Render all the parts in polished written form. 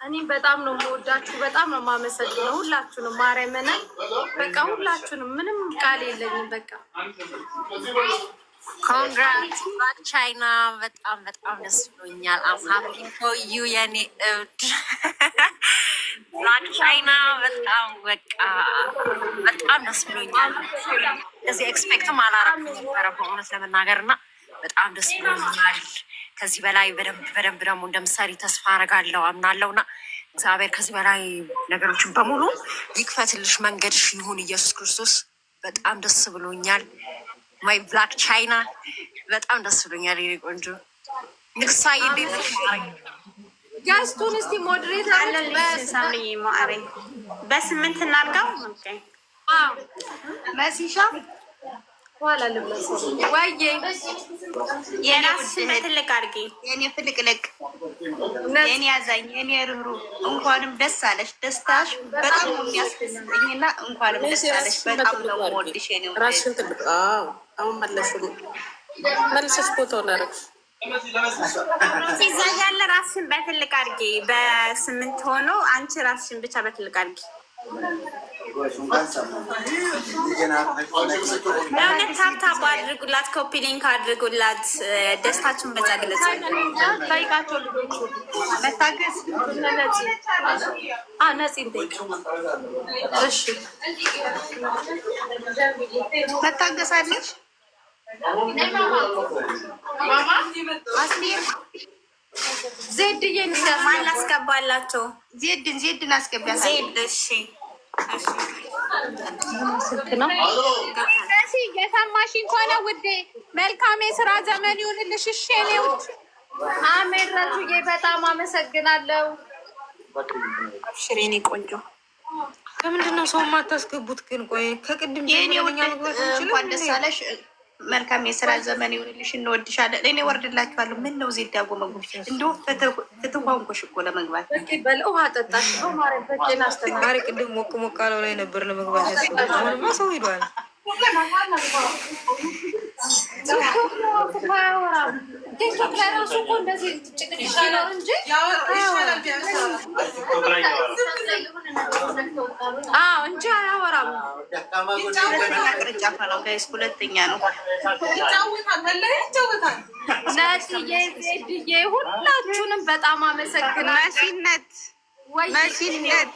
እኔም በጣም ነው የምወዳችሁ፣ በጣም ነው የማመሰግነው ሁላችሁንም። ማርያምን በቃ ሁላችሁንም፣ ምንም ቃል የለኝም። በቃ ኮንግራትስ ብላክ ቻይና፣ በጣም በጣም ደስ ብሎኛል። አም ሃፒ ፎር ዩ የኔ እብድ ብላክ ቻይና። በጣም በቃ በጣም ደስ ብሎኛል። እዚህ ኤክስፔክትም አላረኩም ነበረ በእውነት ለመናገር እና በጣም ደስ ብሎኛል። ከዚህ በላይ በደንብ ደግሞ እንደምሳሌ ተስፋ አረጋለሁ አምናለሁ እና እግዚአብሔር ከዚህ በላይ ነገሮችን በሙሉ ይክፈትልሽ፣ መንገድሽ ይሁን ኢየሱስ ክርስቶስ። በጣም ደስ ብሎኛል። ማይ ብላክ ቻይና በጣም ደስ ብሎኛል። የኔ ቆንጆ ንግስቷዬ እንዴት ነሽ? ጋስቱን እስቲ ሞዴሬት አለን በስምንት እናድርገው። መሲሻ ኋላ ልብለስ ወይዬ የራስሽን ትልቅ አድርጊ። የኔ ፍልቅልቅ፣ የኔ ያዛኝ፣ የኔ ርህሩ እንኳንም ደስ አለሽ። ደስታሽ በጣም የሚያስደስተኝና እንኳንም ደስ አለሽ። በጣም ነው የምወድሽ የኔ ራስሽን ትልቅ። አሁን መልሰሽ ቦታው ላረግሽ እዛ ያለ ራስሽን በትልቅ አድርጊ። በስምንት ሆኖ አንቺ ራስሽን ብቻ በትልቅ አድርጊ። ለእውነት ታብታብ አድርጉላት፣ ኮፒ ሊንክ አድርጉላት። ደስታችሁን በዛ ግለጽ። ጠይቃቸው ልጆቹ መታገስ ነፂን ጠይቅ። እሺ መታገሳለች። ዜድዬን ማን ላስገባላቸው? ዜድን አስገቢያት። ዜድ እሺ ስልክ ነው። እሺ የሰማሽኝ ከሆነ ውዴ መልካም የስራ ዘመን ይሁንልሽ። እሺ የኔ ውድ አሜን። ረቱዬ በጣም አመሰግናለሁ። አብሽር የኔ ቆንጆ። ከምንድን ነው ሰው የማታስገቡት ግን? ቆይ ከቅድም የኔ ውድ እንኳን ደስ አለሽ። መልካም የስራ ዘመን ይሁንልሽ። እንወድሻለን። እኔ ወርድላችኋለሁ። ምን ነው ዜድ ያጎመጉ እንዲሁ ፍትዋንኮሽ እኮ ለመግባት በልውሃ ጠጣሽ ማረበችን አስተማሪ ቅድም ሞቅ ሞቅ አለው ላይ ነበር ለመግባት ያስፈልግ። አሁንማ ሰው ሂዷል። ቲክቶክ ላይ ራሱ እኮ እንደዚህ ጭቅጭቅ ይሻላል እንጂ እንጂ አያወራም። ቅርንጫፍ ነው ጋይስ፣ ሁለተኛ ነው። ነፂዬ ዜድዬ ሁላችሁንም በጣም አመሰግናለሁ። መሲነት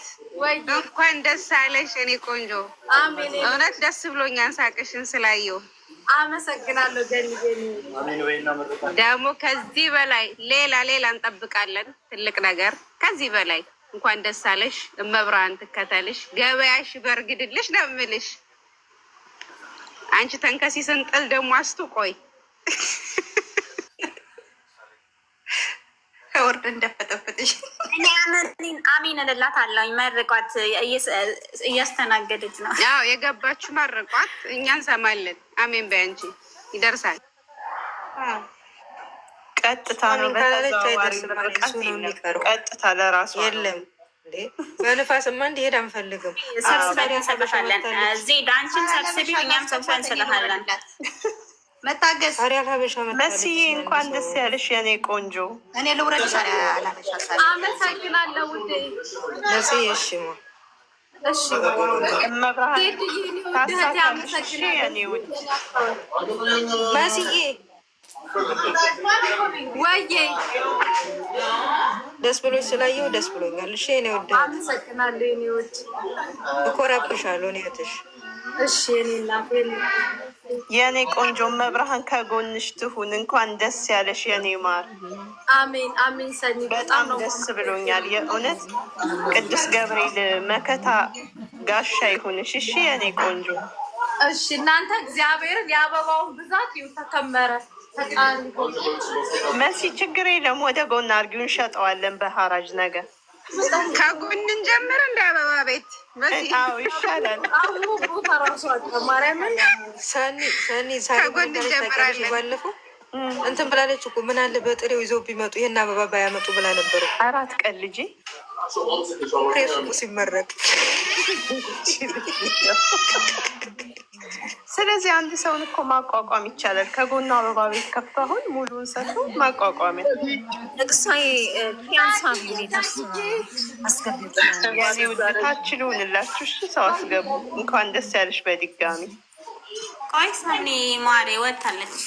እንኳን ደስ አለሽ እኔ ቆንጆ። አሜን። እውነት ደስ ብሎኛል ሳቅሽን ስላየው። አመሰግናለሁ ገንዬ። ደግሞ ከዚህ በላይ ሌላ እንጠብቃለን፣ ትልቅ ነገር ከዚህ በላይ። እንኳን ደስ አለሽ። እመብርሃን ትከተልሽ፣ ገበያሽ በርግድልሽ ነው የምልሽ። አንቺ ተንከሲስን ጥል ደግሞ አስቱቆይ ከወርድ እንደፈጠፈጥሽ እኔ አሚን እልላታለሁ። መርቋት እያስተናገደች ነው። ያው የገባችሁ መርቋት፣ እኛ እንሰማለን። አሜን በይ አንቺ ይደርሳል። ቀጥታ ነው ቀጥታ ለራሱ የለም እንዴ በንፋስማ እንዲሄድ አንፈልግም። ሰብስበን እንሰጥሻለን። ዜድ አንቺን ሰብስቢ፣ እኛም ሰብስበን እንሰጥሻለን። መታገስ መስዬ እንኳን ደስ ያለሽ የኔ ቆንጆ። እኔ ልውረድ ሻ አመሰግናለሁ ውዴ መስዬ። እሺ እሺ እመብርሃን ታሳካልሽ የኔ ውድ መስዬ። ወይዬ ደስ ብሎሽ ስላየሁ ደስ ብሎኛል። እሺ የኔ ውድ አመሰግናለሁ የኔ ውድ። እኮራብሻለሁ እኔ እህትሽ። እሺ የኔ እናት የኔ ቆንጆ፣ መብርሃን ከጎንሽ ትሁን። እንኳን ደስ ያለሽ የኔ ማር። አሜን አሜን። ሰኒ በጣም ደስ ብሎኛል የእውነት። ቅዱስ ገብርኤል መከታ ጋሻ ይሁንሽ። እሺ የኔ ቆንጆ። እሺ እናንተ እግዚአብሔርን የአበባውን ብዛት ተከመረ ተቃሪ መሲ ችግር የለም። ወደ ጎን አርጊውን እንሸጠዋለን በሐራጅ ነገር። ከጎን እንጀምር እንደ አበባ ቤት አዎ ይሻላል። አሁን ቦታ ራሱ ማርያምን ሰኒ ከጎን እንጀምራለን። ባለፈው እንትን ብላለች እኮ ምን አለ በጥሬው ይዘው ቢመጡ ይሄን አበባ ባያመጡ ብላ ነበሩ። 4 ቀን ልጄ ሬሱ ሲመረቅ ስለዚህ አንድ ሰውን እኮ ማቋቋም ይቻላል። ከጎኑ አበባ ቤት ከፍቶ አሁን ሙሉውን ሰጥቶ ማቋቋሚያ ያኔ ውድታችን ሆንላችሁ። እሺ ሰው አስገቡ። እንኳን ደስ ያለሽ በድጋሚ። ቆይ ሰኒ ማሬ ወታለች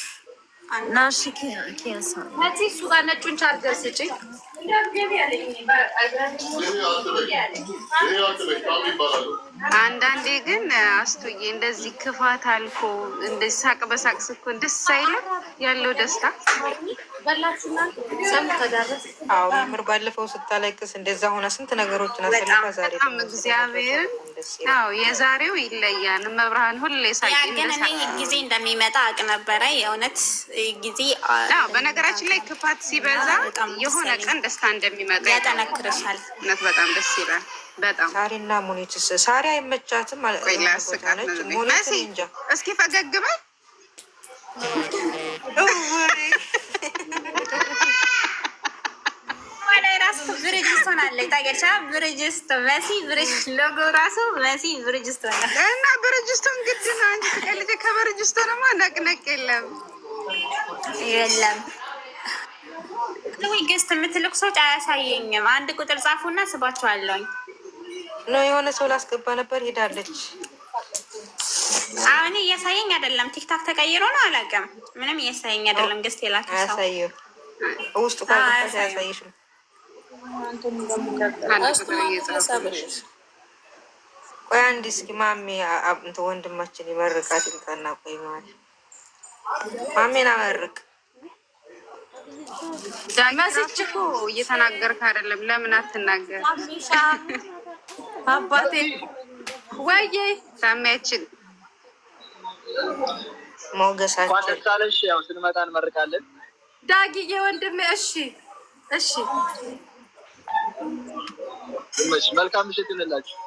ናሽ እዚህ እሱ ጋር ነጩን ቻርጀር ስጪኝ። አንዳንዴ ግን አስቱዬ እንደዚህ ክፋት አልኮ እንደዚህ ሳቅ በሳቅ ስኮን ደስ አይልም ያለው ደስታ። አዎ ምር ባለፈው ስታለቅስ እንደዛ ሆነ ስንት ነገሮችን አሰልፋ ዛሬ በጣም እግዚአብሔር አዎ የዛሬው ይለያል። መብርሃን ሁሌ ሳቂ ግን እኔ ጊዜ እንደሚመጣ አቅ ነበረ የእውነት ጊዜ። አዎ በነገራችን ላይ ክፋት ሲበዛ የሆነ ቀን ደስታ እንደሚመጣ ያጠነክርሻል። እውነት በጣም ደስ ይላል። በጣም ሳሪና ሙኒትስ ሳሪ አይመቻትም ማለት ነው። ሙኒት እንጃ እስኪ ፈገግ በይ። ላይ ራሱ ብርጅስቶን አለ ታገቻ ብርጅስቶ መሲ ብርጅ ሎጎ ራሱ መሲ ብርጅስቶ እና ብርጅስቶን ግድ ነው። አንቺ ትቀልጂ ከብርጅስቶንማ ነቅነቅ የለም የለም። ወይ ገስት የምትልቅ ሰዎች አያሳየኝም። አንድ ቁጥር ጻፉና ስባቸዋለሁኝ ነው። የሆነ ሰው ላስገባ ነበር ሄዳለች። አሁን እያሳየኝ አይደለም። ቲክታክ ተቀይሮ ነው አላውቅም። ምንም እያሳየኝ አይደለም። ገስት የላከ ሰው አያሳየው ውስጥ ካልተፈታ አያሳይሽም። ቆይ አንድ እስኪ ማሜ እንትን ወንድማችን ይመርቃት ይምጣና ቆይ ማሜን አመርቅ። መስች እኮ እየተናገርክ አይደለም። ለምን አትናገር? አባቴ ወይዬ ሳሚያችን ሞገሳችን ደስ አለሽ። ያው ስንመጣ እንመርቃለን። ዳጊዬ ወንድሜ እሺ እሺ መልካም ምሽት እንላችሁ።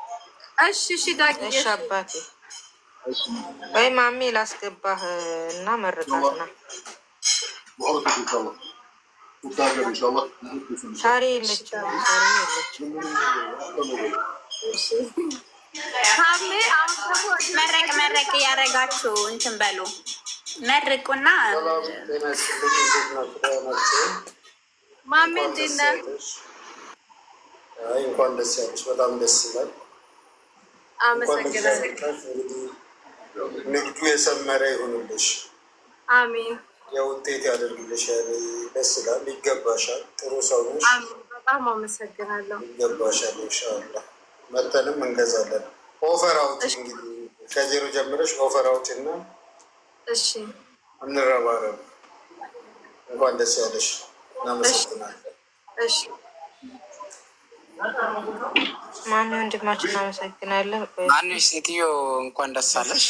እሺ እሺ ዳጊዬ እሺ አባቴ ወይ ማሜ ላስገባህ እና መርቃትና ሳሪ የለችም። መረቅ እያደረጋችሁ እንትን በሉ መርቁና ማሜ እንዴት ነህ? እንኳን ደስ ያለሽ። በጣም ደስ ይላል። አመሰግናለሁ። ንግዱ የሰመረ ይሁንልሽ። አሜን። የውጤት ያደርግልሽ። ደስ ይላል። ይገባሻል። ጥሩ ሰው ነሽ። በጣም አመሰግናለሁ። ይገባሻል። ኢንሻላህ መተንም እንገዛለን። ኦፈር አውጥ እንግዲህ ከዜሮ ጀምረሽ ኦፈር አውጥ እና እሺ እንረባረብ። እንኳን ደስ ያለሽ። እናመሰግናለን። እሺ ማሚ ወንድማችን እናመሰግናለን። አንሽ ሴትዮ እንኳን ደስ አለሽ።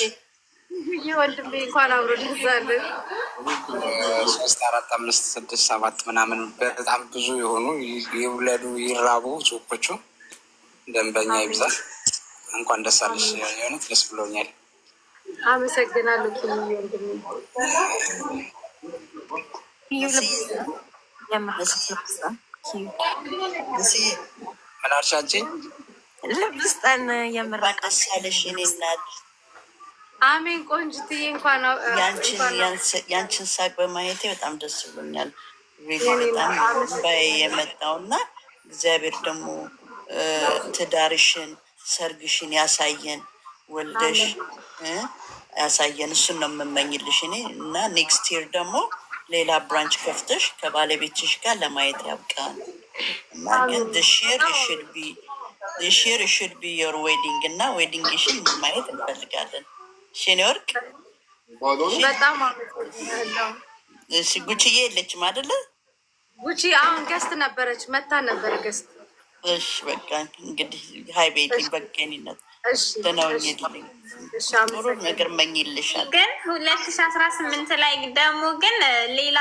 ይህ ወንድሜ እንኳን አብሮ ደስ አለን። 3 4 5 6 7 ምናምን በጣም ብዙ የሆኑ ይውለዱ ይራቡ ሱቆቹ ደንበኛ ይብዛል። እንኳን ደስ አለሽ። የሆነት ደስ ብሎኛል። አመሰግናለሁ ወንድሜ። ምን አልሽ አንቺ? ልብስጠን የምረቃሽ ያለሽ እኔ እናት አሜን። ቆንጅትዬ እንኳን ያንቺን ሳቅ በማየቴ በጣም ደስ ብሎኛል። በጣም ባይ የመጣው እና እግዚአብሔር ደግሞ ትዳርሽን ሰርግሽን ያሳየን፣ ወልደሽ ያሳየን። እሱን ነው የምመኝልሽ እኔ እና ኔክስት ይር ደግሞ ሌላ ብራንች ከፍተሽ ከባለቤትሽ ጋር ለማየት ያብቃን እና ግን ሺር should be your wedding እና ዌዲንግሽን ማየት እንፈልጋለን። ሽኔ ወርቅ በጣም አመሰግናለሁ። እሺ ጉቺዬ የለችም አይደለ? ጉቺ አሁን ገስት ነበረች፣ መታ ነበር ገስት። እሺ በቃ እንግዲህ ሀይ ቤቲ በገኒነት ተናውኝልኝ ጥሩ ነገር መኝልሻል። ግን 2018 ላይ ደግሞ ግን ሌላ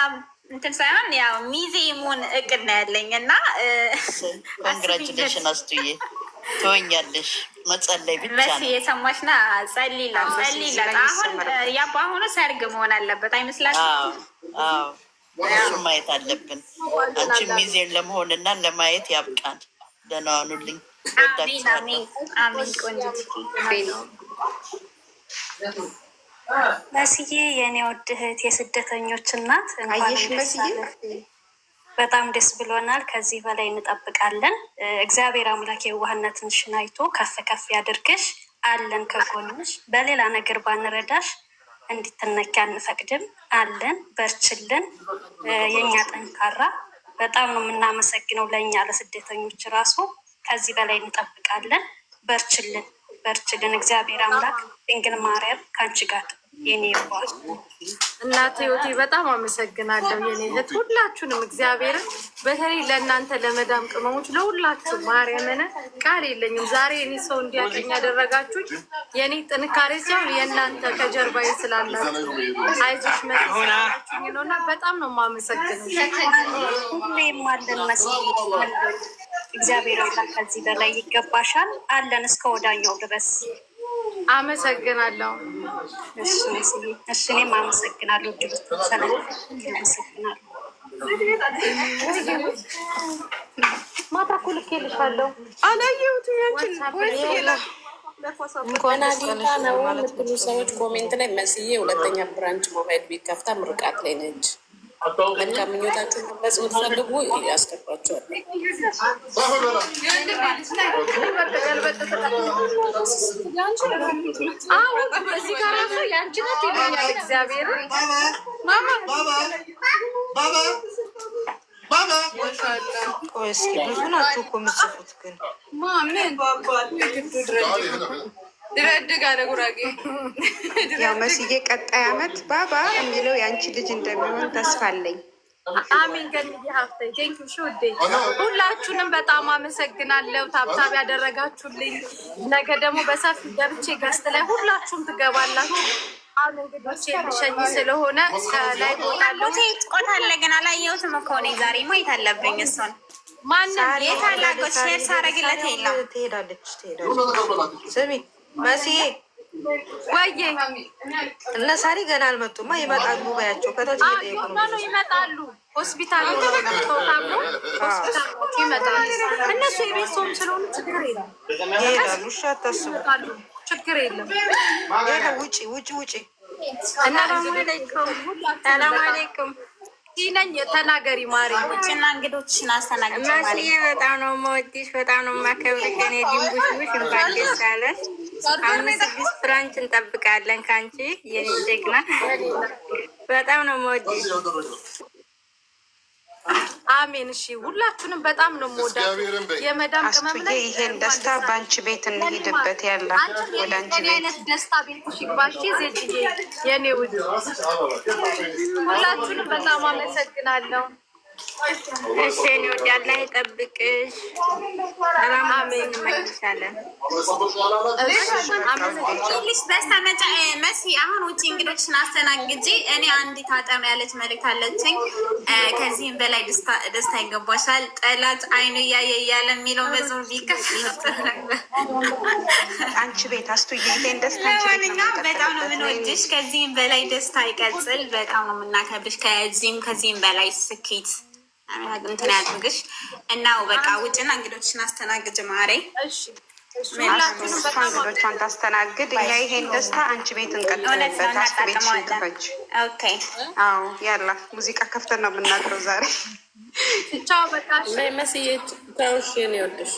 እንትን ሳይሆን ያው ሚዜ መሆን እቅድ ነው ያለኝ እና ኮንግራቹሌሽን አስቱዬ ትወኛለሽ። መጸለይ ብቻ ነው የሰማሽና ጸልይላት። አሁን ያ በአሁኑ ሰርግ መሆን አለበት አይመስላችም? አዎ እሱ ማየት አለብን። አንቺ ሚዜን ለመሆንና ለማየት ያብቃን። ደህና ዋኑልኝ። አሜን አሜን አሜን። ቆንጆ መስዬ የኔ ውድ እህት የስደተኞች እናት በጣም ደስ ብሎናል። ከዚህ በላይ እንጠብቃለን። እግዚአብሔር አምላክ የዋህነትሽን አይቶ ከፍ ከፍ ያድርግሽ። አለን ከጎንሽ። በሌላ ነገር ባንረዳሽ እንድትነኪ አንፈቅድም። አለን፣ በርችልን። የኛ ጠንካራ በጣም ነው የምናመሰግነው። ለእኛ ለስደተኞች ራሱ ከዚህ በላይ እንጠብቃለን። በርችልን፣ በርችልን። እግዚአብሔር አምላክ ድንግል ማርያም ከአንቺ ጋር የኔ ይባል። እናቴ ህይወቴ በጣም አመሰግናለሁ የኔ እህት፣ ሁላችሁንም እግዚአብሔርን በተለይ ለእናንተ ለመዳም ቅመሞች ለሁላችሁ ማርያምን ቃል የለኝም። ዛሬ እኔ ሰው እንዲያቀኝ ያደረጋችሁኝ የኔ ጥንካሬ ሲሆን የእናንተ ከጀርባዬ ስላላችሁ አይዞሽ መሆናችሁኝ ነው እና በጣም ነው የማመሰግነው። ሁሌም አለን መስዬ እግዚአብሔር አምላክ ከዚህ በላይ ይገባሻል። አለን እስከ ወዳኛው ድረስ። አመሰግናለሁ። እሺ እኔም አመሰግናለሁ። ድል ሰላም አመሰግናለሁ። ማታ እኮ ልኬልሻለሁ። አላየሁትም። ያንቺን እንኳን አዲታ ነው የምትሉ ሰዎች ኮሜንት ላይ መስዬ ሁለተኛ ብራንች ሞባይል ቤት ከፍታ ምርቃት ላይ ነች። መልካም ምኞታችሁን መግለጽ የምትፈልጉ ያስገባችኋል። እስኪ ብዙ ናችሁ እኮ የምትጽፉት ግን ድረድግ አለ ጉራጌ። ያው መስዬ ቀጣይ አመት ባባ የሚለው የአንቺ ልጅ እንደሚሆን ተስፋ አለኝ። አሚን ገንዬ ሀፍተኝ ቴንክ ዩ ሹዴ። ሁላችሁንም በጣም አመሰግናለሁ ታብታብ ያደረጋችሁልኝ። ነገ ደግሞ በሰፊ ገብቼ ገስት ላይ ሁላችሁም ትገባላችሁ። አሁን እንግዲህ ልሸኝ ስለሆነ ከላይ ቦታለሁ። ቆታለ ግን አላየሁትም እኮ እኔ ዛሬ ማየት አለብኝ። እሱን ማንም የታላቆች ሼር ሳረግለት የለም። ትሄዳለች። ስሚ መስዬ ወይዬ እነ ሳሪ ገና አልመጡማ። ይመጣሉ ባያቸው ከታች እየጠየቁ ነው። ይመጣሉ። ሆስፒታል ተውታሉ። ሆስፒታል ይመጣሉ። እነሱ የቤት ሰውም ስለሆኑ ችግር የለም። ይሄዳሉ። እሺ አታስቡ፣ ችግር የለም። ውጪ ውጪ ውጪ። ሰላም አለይኩም ነኝ ተናገሪ ማሪ። ውጭና እንግዶችን አስተናግጅ። መስዬ በጣም ነው የምወድሽ፣ በጣም ነው የማከብርሽ። እኔ ድንቡሽቡሽ እንኳን ደስ አለሽ። 5-6 ብራንች እንጠብቃለን ከአንቺ የኔ ጀግና። በጣም ነው የምወድሽ። አሜን። እሺ ሁላችሁንም በጣም ነው የምወዳችሁ። የመዳም ቅመም ላይ ይሄን ደስታ በአንቺ ቤት እንሂድበት። ያለ ወደ አንቺ ቤት አይነት ደስታ ቤትሽ ይግባሽ። ዜድዬ የኔ ውድ ሁላችሁንም በጣም አመሰግናለሁ። እሺ እኔ ወድ አላህ ይጠብቅሽ። ሰላም አሜን። እንመልሳለን። ፕሊስ በስተመጨ መሲ አሁን ውጭ እንግዶችን አስተናግጂ። እኔ አንዲት አጠር ያለች መልዕክት አለችኝ። ከዚህም በላይ ደስታ ይገባሻል። ጠላት አይኑ እያየ እያለ የሚለው መዝሙር ቢከፈል አንቺ ቤት አስቱዬ ይሄን ደስታ በጣም ነው የምንወድሽ። ከዚህም በላይ ደስታ ይቀጥል። በጣም ነው የምናከብሽ። ከዚህም በላይ ስኬት እንትን ያድርግሽ እና በቃ ውጭና እንግዶችን አስተናግጅ ማሬ። እንግዶቿን ታስተናግድ። እኛ ይሄን ደስታ አንቺ ቤት እንቀጥልበት። አስቱ ቤት ሽንክፈች። አዎ ያላ ሙዚቃ ከፍተን ነው የምናድረው ዛሬ። ቻው በቃ መስዬ ታውሽ የኔ ወድሽ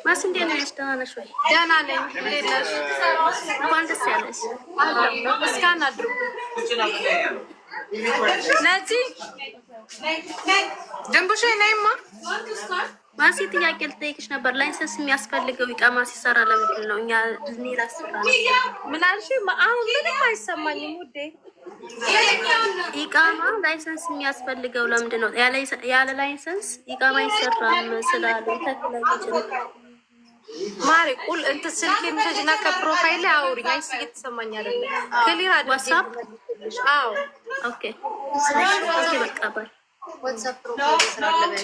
ማስ እንዴት ነሽ? ደህና ነሽ ወይ? ደህና ነኝ። እንዴት ነሽ? እንኳን ደስ ያለሽ። ምስጋና አድርጉ። ነፂ ድንቡሽ ነይማ። ማሲ ጥያቄ ልጠይቅሽ ነበር። ላይሰንስ የሚያስፈልገው ኢቃማ ሲሰራ ለምንድን ነው? እኛ እኔ ላሰራ ነው። ምን አልሽ? አሁን ምንም አይሰማኝም ውዴ። ኢቃማ ላይሰንስ የሚያስፈልገው ለምንድን ነው? ያለ ላይሰንስ ኢቃማ አይሰራም ስላሉ ተከለከለ። ማሪ ቁል እንትን ስልኬን ተጅና ከፕሮፋይል ላይ አውሪኝ። አይስ እየተሰማኝ አይደለም። ክሊር አድርጊ። ዋትስአፕ አዎ ኦኬ። በቃ ባይ ዋትስአፕ ፕሮፋይል ስላለበት